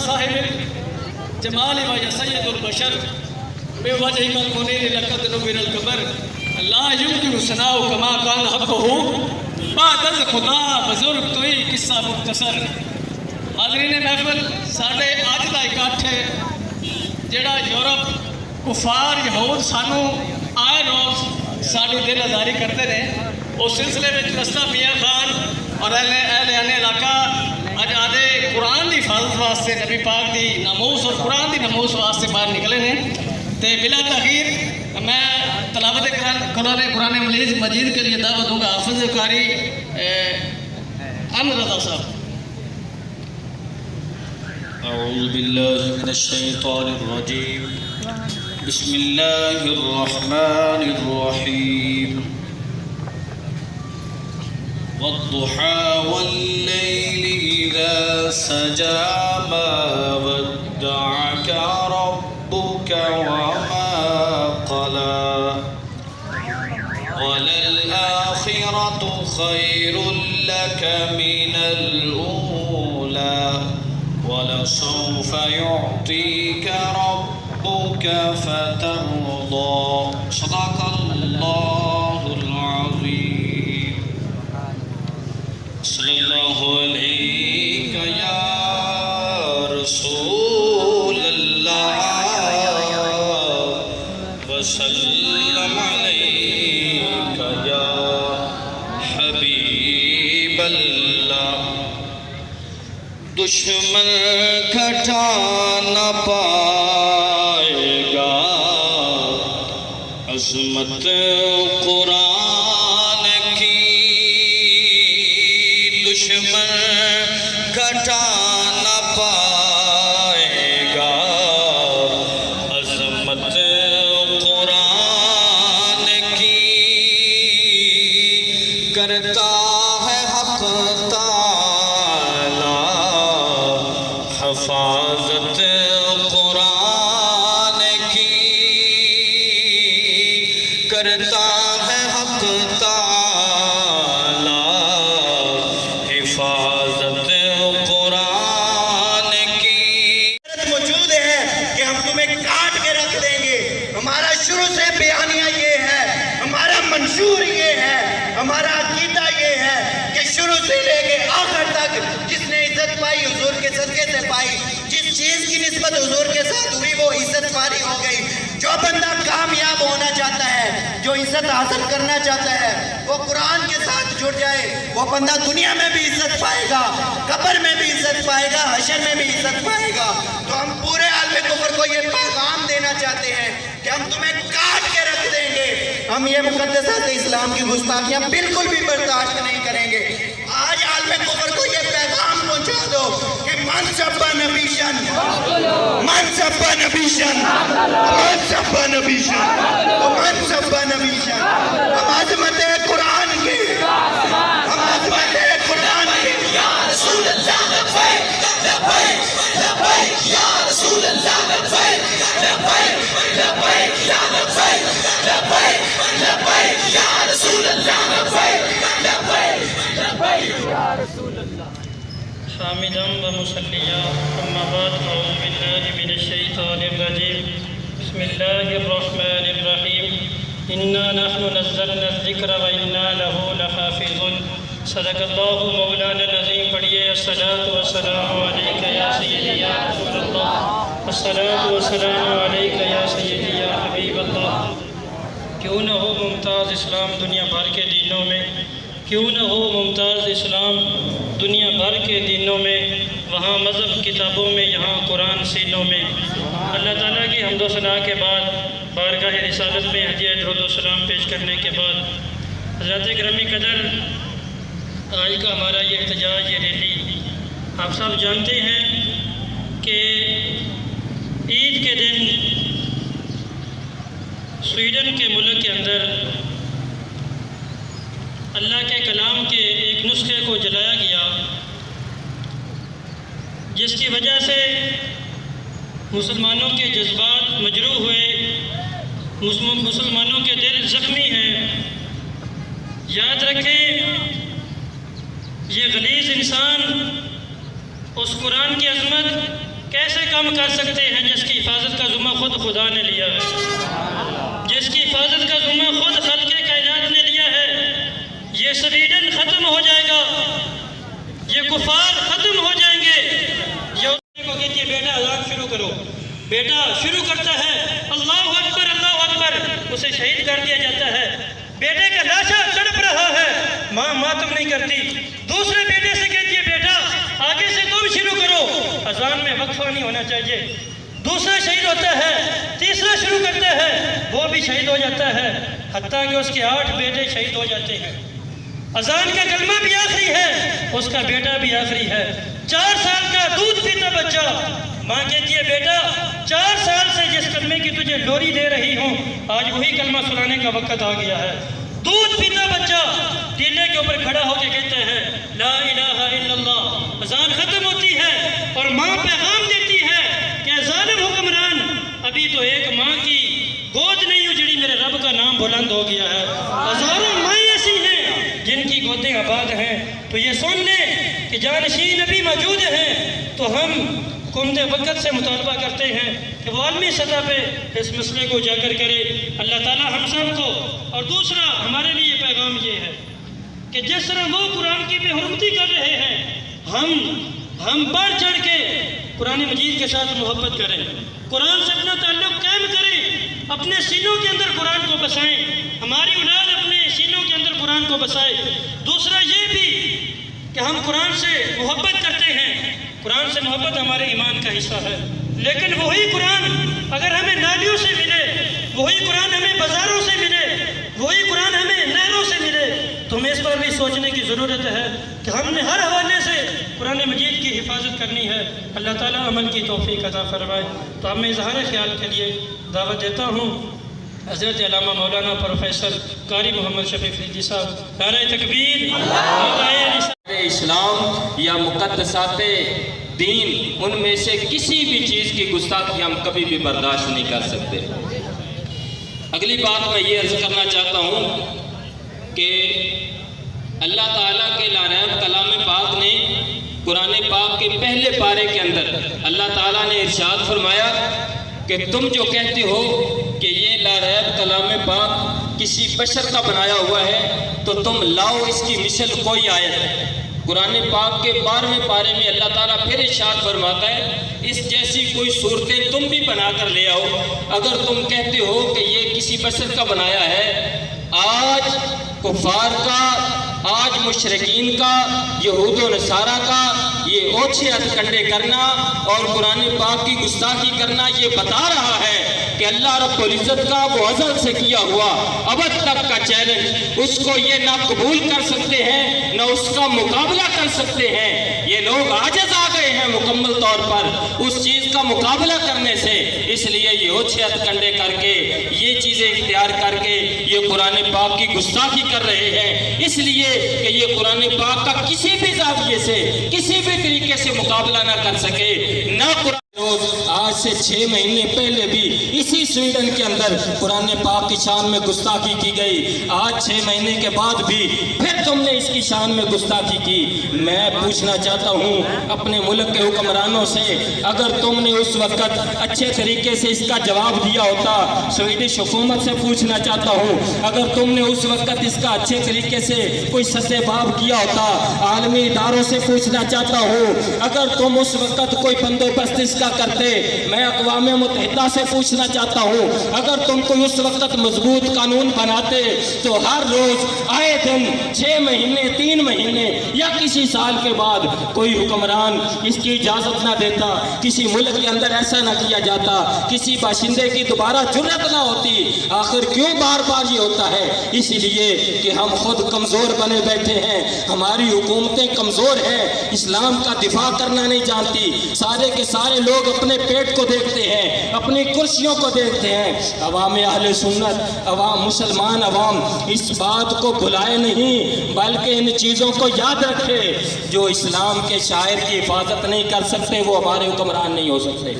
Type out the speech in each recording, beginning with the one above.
صاحب جمال و یا سید البشر بے وجہ کا منیر لقد نور القمر لا يمكن ثناء كما كان حقه بعد از خدا بزرگ تو ہی قصہ مختصر. حاضرین محفل ساڈے اج دا اکٹھ ہے جڑا یورپ کفار یہود سانو آئے روز ساری دل آزاری کرتے رہے. اس سلسلے میں رستہ میاں خان اور اہل علاقہ اج آدھے قرآن کی حفاظت واسطے نبی پاک دی ناموس اور قرآن دی ناموس واسطے باہر نکلے ہیں. تو بلا تاخیر میں تلاوت قرآن مجید کے لیے دعوت دوں گا حافظ قاری احمد رضا صاحب. اعوذ باللہ من الشیطان الرجیم بسم اللہ الرحمن الرحیم والضحى والليل إذا سجى ما ودعك ربك وما قلى وللآخرة خير لك من الأولى ولسوف يعطيك ربك فترضى. صدق الله العظيم. صلی اللہ علیہ یا رسول اللہ وسلم علیک یا حبیب اللہ. دشمن کھٹا نہ پائے گا عظمت قرآن کی. دشمن کھٹا نہ پائے گا عظمت قرآن کی. کرتا ہے حق تعالی حفاظت قرآن کی. کرتا ہے حق تعالی حفاظت قرآن کی. موجود ہے کہ ہم تمہیں کاٹ کے رکھ دیں گے. ہمارا شروع سے بیانیہ یہ ہے, ہمارا منشور یہ ہے, ہمارا عقیدہ یہ ہے کہ شروع سے لے کے آخر تک جس نے عزت پائی حضور کے صدقے سے پائی. جس چیز کی نسبت حضور کے ساتھ ہوئی وہ عزت پاری ہو گئی. جو بندہ کامیاب ہونا چاہتا ہے, جو عزت حاصل کرنا چاہتا ہے, وہ قرآن کے ساتھ جڑ جائے. وہ بندہ دنیا میں بھی عزت پائے گا, قبر میں بھی عزت پائے گا, حشر میں بھی عزت پائے گا. تو ہم پورے عالم کفر کو یہ پیغام دینا چاہتے ہیں کہ ہم تمہیں کاٹ کے رکھ دیں گے. ہم یہ مقدسات اسلام کی گستاخیاں بالکل بھی برداشت نہیں کریں گے. آج عالم کفر کو یہ پیغام پہنچا دو کہ من سب نبیشن, من سب نبیشن, من سب نبیشن, من سب نبیشن. ہم عظمت قرآن کی, ہم عظمت قرآن کی. یا رسول اللہ لبیک لبیک لبیک یا رسول اللہ لبیک لبیک لبیک یا لبیک لبیک لبیک یا رسول اللہ لبیک لبیک لبیک یا رسول اللہ. حامداً ومصليا أما بعد أعوذ بالله من الشيطان الرجيم بسم الله الرحمن الرحيم إنا نحن نزلنا الذكر وإنا له لحافظون. صدق الله مولانا العظيم. پڑھیے الصلاة والسلام عليك يا سيدي يا رسول الله, الصلاة والسلام عليك يا سيدي يا حبيب الله. کیوں نہ ہو ممتاز اسلام دنیا بھر کے دینوں میں, کیوں نہ ہو ممتاز اسلام دنیا بھر کے دینوں میں, وہاں مذہب کتابوں میں, یہاں قرآن سینوں میں. اللہ تعالیٰ کی حمد و ثنا کے بعد بارگاہ رسالت میں ہدیہ درود و سلام پیش کرنے کے بعد حضرات گرامی قدر, آج کا ہمارا یہ احتجاج, یہ ریلی, آپ سب جانتے ہیں کہ عید کے دن سویڈن کے ملک کے اندر اللہ کے کلام کے ایک نسخے کو جلایا گیا, جس کی وجہ سے مسلمانوں کے جذبات مجروح ہوئے, مسلمانوں کے دل زخمی ہیں. یاد رکھیں یہ غلیظ انسان اس قرآن کی عظمت کام کر سکتے ہیں جس کی حفاظت کا ذمہ خود خدا نے لیا ہے، جس کی حفاظت کا ذمہ خود خلق کائنات نے لیا ہے۔ یہ سویڈن ختم ہو جائے گا، یہ کفار ختم ہو جائیں گے۔ یہ کو کہتی ہے بیٹا اذان شروع کرو، بیٹا شروع کرتا ہے اللہ اکبر اللہ اکبر، اسے شہید کر دیا جاتا ہے۔ بیٹے کا لاشا تڑپ رہا ہے، ماں ماتم نہیں کرتی، دوسرے بیٹے سے کہتی ہے بیٹا آگے سے تم شروع کرو، اذان میں وقفہ نہیں ہونا چاہیے۔ دوسرا شہید ہوتا ہے، تیسرا شروع کرتا ہے، وہ بھی شہید ہو جاتا ہے، حتیٰ کہ اس کے 8 بیٹے شہید ہو جاتے ہیں۔ اذان کا کلمہ بھی آخری ہے، اس کا بیٹا بھی آخری ہے۔ 4 سال کا دودھ پیتا بچہ، ماں کہتی ہے بیٹا 4 سال سے جس کلمے کی تجھے لوری دے رہی ہوں آج وہی کلمہ سنانے کا وقت آ گیا ہے۔ دودھ پیتا بچہ ٹیلے کے اوپر کھڑا ہو کے کہتا ہے لا الہ الا اللہ۔ اذان ختم ہوتی ہے اور ماں پیغام دیتی ہے کہ ظالم حکمران، ابھی تو ایک ماں کی گود نہیں اجڑی، میرے رب کا نام بلند ہو گیا ہے۔ ہزاروں مائیں ایسی ہیں جن کی گودیں آباد ہیں، تو یہ سن لیں کہ جانشین نبی موجود ہیں، تو ہم حکومت وقت سے مطالبہ کرتے ہیں کہ وہ عالمی سطح پہ اس مسئلے کو اجاگر کرے۔ اللہ تعالی ہم سب کو، اور دوسرا ہمارے لیے پیغام یہ ہے کہ جس طرح وہ قرآن کی بے حرمتی کر رہے ہیں، ہم بڑھ چڑھ کے قرآن مجید کے ساتھ محبت کریں، قرآن سے اپنا تعلق قائم کریں، اپنے سینوں کے اندر قرآن کو بسائیں، ہماری اولاد اپنے سینوں کے اندر قرآن کو بسائے۔ دوسرا یہ بھی کہ ہم قرآن سے محبت کرتے ہیں، قرآن سے محبت ہمارے ایمان کا حصہ ہے، لیکن وہی قرآن اگر ہمیں نالیوں سے ملے، وہی قرآن ہمیں بازاروں سے ملے، وہی قرآن ہمیں نہروں سے ملے، تو ہمیں اس پر بھی سوچنے کی ضرورت ہے کہ ہم نے ہر حوالے سے قرآن مجید کی حفاظت کرنی ہے۔ اللہ تعالیٰ عمل کی توفیق عطا فرمائے۔ تو اب میں اظہار خیال کے لیے دعوت دیتا ہوں حضرت علامہ مولانا پروفیسر قاری محمد شفیع فریدی صاحب۔ نعرہ تکبیر، نعرہ اسلام یا مقدسات دین، ان میں سے کسی بھی چیز کی گستاخی ہم کبھی بھی برداشت نہیں کر سکتے۔ اگلی بات میں یہ عرض کرنا چاہتا ہوں کہ اللہ تعالیٰ کے لاریب کلام پاک نے قرآن پاک کے پہلے پارے کے اندر اللہ تعالیٰ نے ارشاد فرمایا کہ تم جو کہتے ہو کہ یہ لاریب کلام پاک کسی بشر کا بنایا ہوا ہے تو تم لاؤ اس کی مثل کوئی آیت۔ قرآن پاک کے 12ویں پارے میں اللہ تعالیٰ پھر ارشاد فرماتا ہے اس جیسی کوئی صورتیں تم بھی بنا کر لے آؤ۔ اگر تم کہتے ہو کہ یہ کسی بشر کا بنایا ہے، آج کفار کا، آج مشرکین کا، یہود و نصارہ کا یہ اوچھے ہتھکنڈے کرنا اور قرآن پاک کی گستاخی کرنا یہ بتا رہا ہے کہ اللہ رب العزت کا وہ ازل سے کیا ہوا ابد تک کا چیلنج، اس کو یہ نہ قبول کر سکتے ہیں نہ اس کا مقابلہ کر سکتے ہیں۔ یہ لوگ عاجز آ گئے ہیں مکمل طور پر اس چیز کا مقابلہ کرنے سے، اس لیے یہ اوچھے ہتھکنڈے کر کے، یہ چیزیں اختیار کر کے یہ قرآن پاک کی گستاخی کر رہے ہیں، اس لیے کہ یہ قرآن پاک کا کسی بھی زاویے سے، کسی بھی طریقے سے مقابلہ نہ کر سکے۔ نہ قرآن آج سے 6 مہینے پہلے بھی اسی سویڈن کے اندر قرآن پاک کی شان میں گستاخی کی گئی، آج 6 مہینے کے بعد بھی پھر تم نے اس کی شان میں گستاخی کی۔ میں پوچھنا چاہتا ہوں اپنے ملک کے حکمرانوں سے، اگر تم نے اس وقت اچھے طریقے سے اس کا جواب دیا ہوتا، سویڈش حکومت سے پوچھنا چاہتا ہوں اگر تم نے اس وقت اس کا اچھے طریقے سے کوئی سطح باب کیا ہوتا، عالمی اداروں سے پوچھنا چاہتا ہوں اگر تم اس وقت کوئی بندوبست اس کا کرتے، میں اقوام متحدہ سے پوچھنا چاہتا ہوں اگر تم کوئی اس وقت مضبوط قانون بناتے تو ہر روز آئے دن 6 مہینے 3 مہینے یا کسی سال کے بعد کوئی حکمران اس کی اجازت نہ دیتا، کسی ملک کے اندر ایسا نہ کیا جاتا، کسی باشندے کی دوبارہ جرأت نہ ہوتی۔ آخر کیوں بار بار یہ ہوتا ہے؟ اس لیے کہ ہم خود کمزور بنے بیٹھے ہیں، ہماری حکومتیں کمزور ہیں، اسلام کا دفاع کرنا نہیں جانتی، سارے کے سارے لوگ اپنے پیٹ کو کو دیکھتے ہیں, اپنی کرسیوں کو دیکھتے ہیں. عوام اہل سنت, عوام مسلمان عوام اس بات کو بھلائے نہیں بلکہ ان چیزوں کو یاد رکھے. جو اسلام کے شاعر کی حفاظت نہیں کر سکتے وہ ہمارے حکمران نہیں ہو سکتے.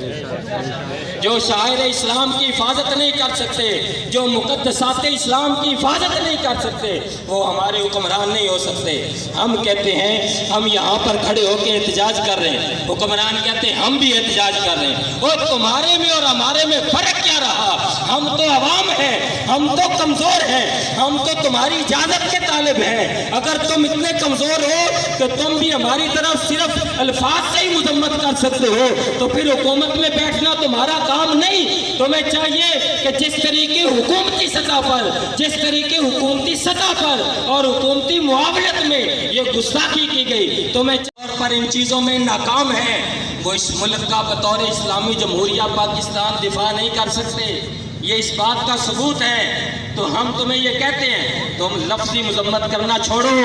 جو شاعر اسلام کی حفاظت نہیں کر سکتے, جو مقدسات اسلام کی حفاظت نہیں کر سکتے, وہ ہمارے حکمران نہیں ہو سکتے. ہم کہتے ہیں ہم یہاں پر کھڑے ہو کے احتجاج کر رہے ہیں, حکمران کہتے ہیں ہم بھی احتجاج کر رہے ہیں. اور تمہارے میں اور ہمارے میں فرق کیا رہا؟ ہم تو عوام ہیں, ہم تو کمزور ہیں, ہم تو تمہاری اجازت کے طالب ہیں. اگر تم اتنے کمزور ہو کہ تم بھی ہماری طرف صرف الفاظ سے ہی مذمت کر سکتے ہو تو پھر حکومت میں بیٹھنا تمہارا کام نہیں. تمہیں چاہیے کہ جس طریقے حکومتی سطح پر, جس طریقے حکومتی سطح پر اور حکومتی معاونت میں یہ گستاخی کی گئی, تمہیں طور پر ان چیزوں میں ناکام ہے. وہ اس ملک کا بطور اسلامی جمہوریہ پاکستان دفاع نہیں کر سکتے, یہ اس بات کا ثبوت ہے. تو ہم تمہیں یہ کہتے ہیں تم لفظی مذمت کرنا چھوڑو,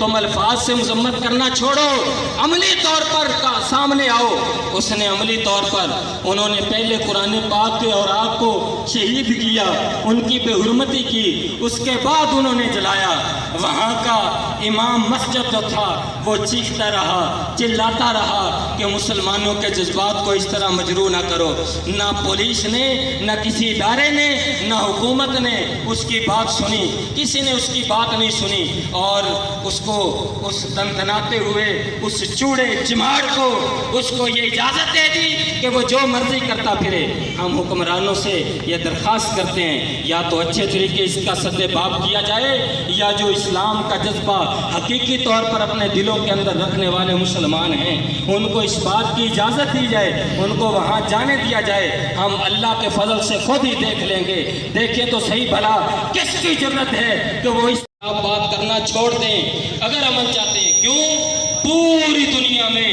تم الفاظ سے مذمت کرنا چھوڑو, عملی طور پر سامنے آؤ. اس نے عملی طور پر انہوں نے پہلے قرآن پاک کے اوراق کو شہید کیا, ان کی بے حرمتی کی, اس کے بعد انہوں نے جلایا. وہاں کا امام مسجد جو تھا وہ چیختا رہا, چلاتا رہا کہ مسلمانوں کے جذبات کو اس طرح مجروح نہ کرو. نہ پولیس نے, نہ کسی ادارے نے, نہ حکومت نے اس کی بات سنی, کسی نے اس کی بات نہیں سنی. اور اس کو, اس دندناتے ہوئے اس چوڑے چماڑ کو, اس کو یہ اجازت دے دی کہ وہ جو مرضی کرتا پھرے. ہم حکمرانوں سے یہ درخواست کرتے ہیں یا تو اچھے طریقے اس کا سد باب کیا جائے, یا جو اسلام کا جذبہ حقیقی طور پر اپنے دلوں کے اندر رکھنے والے مسلمان ہیں ان کو اس بات کی اجازت دی جائے, ان کو وہاں جانے دیا جائے. ہم اللہ کے فضل سے خود ہی دیکھ لیں گے. دیکھیں تو صحیح بھلا کس کی ضرورت ہے کہ وہ اس بات کرنا چھوڑ دیں اگر امن چاہتے ہیں. کیوں؟ پوری دنیا میں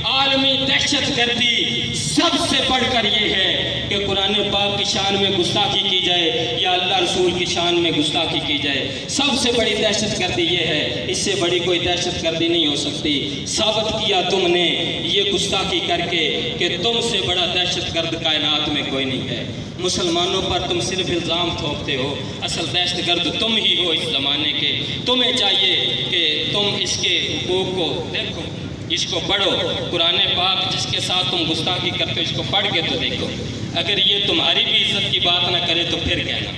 عالمی دہشت گردی سب سے بڑھ کر یہ ہے کہ قرآن پاک کی شان میں گستاخی کی جائے یا اللہ رسول کی شان میں گستاخی کی جائے. سب سے بڑی دہشت گردی یہ ہے, اس سے بڑی کوئی دہشت گردی نہیں ہو سکتی. ثابت کیا تم نے یہ گستاخی کر کے کہ تم سے بڑا دہشت گرد کائنات میں کوئی نہیں ہے. مسلمانوں پر تم صرف الزام تھوپتے ہو, اصل دہشت گرد تم ہی ہو اس زمانے کے. تمہیں چاہیے کہ تم اس کے حقوق کو دیکھو, اس کو پڑھو. قرآن پاک جس کے ساتھ تم گستاخی کرتے ہو اس کو پڑھ کے تو دیکھو. اگر یہ تمہاری بھی عزت کی بات نہ کرے تو پھر کہنا,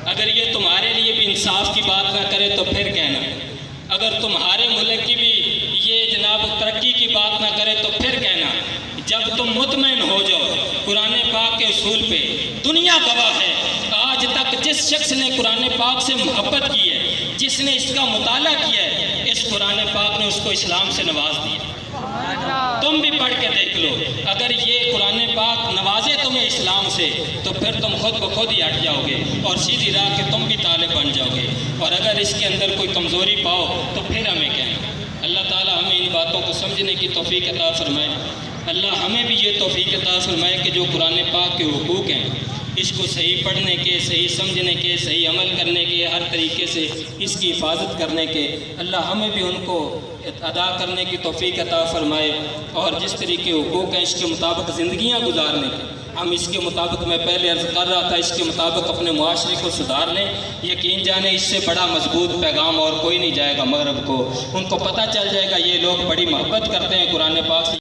اگر یہ تمہارے لیے بھی انصاف کی بات نہ کرے تو پھر کہنا, اگر تمہارے ملک کی بھی یہ جناب ترقی کی بات نہ کرے تو پھر کہنا. جب تم مطمئن ہو جاؤ قرآن پاک کے اصول پہ, دنیا گواہ ہے آج تک جس شخص نے قرآن پاک سے محبت کی ہے, جس نے اس کا مطالعہ کیا ہے, اس قرآن پاک نے اس کو اسلام سے نواز دیا. تم بھی پڑھ کے دیکھ لو, اگر یہ قرآن پاک نوازے تمہیں اسلام سے تو پھر تم خود بخود ہی ہٹ جاؤ گے اور سیدھی راہ کے تم بھی طالب بن جاؤ گے. اور اگر اس کے اندر کوئی کمزوری پاؤ تو پھر ہمیں کہنا. اللہ تعالیٰ ہمیں ان باتوں کو سمجھنے کی توفیق عطا فرمائے. اللہ ہمیں بھی یہ توفیق عطا فرمائے کہ جو قرآن پاک کے حقوق ہیں اس کو صحیح پڑھنے کے, صحیح سمجھنے کے, صحیح عمل کرنے کے, ہر طریقے سے اس کی حفاظت کرنے کے اللہ ہمیں بھی ان کو ادا کرنے کی توفیق عطا فرمائے. اور جس طریقے حقوق ہیں اس کے مطابق زندگیاں گزارنے کے, ہم اس کے مطابق, میں پہلے عرض کر رہا تھا, اس کے مطابق اپنے معاشرے کو سدھار لیں. یقین جانے اس سے بڑا مضبوط پیغام اور کوئی نہیں جائے گا مغرب کو. ان کو پتہ چل جائے گا یہ لوگ بڑی محبت کرتے ہیں قرآن پاک سے.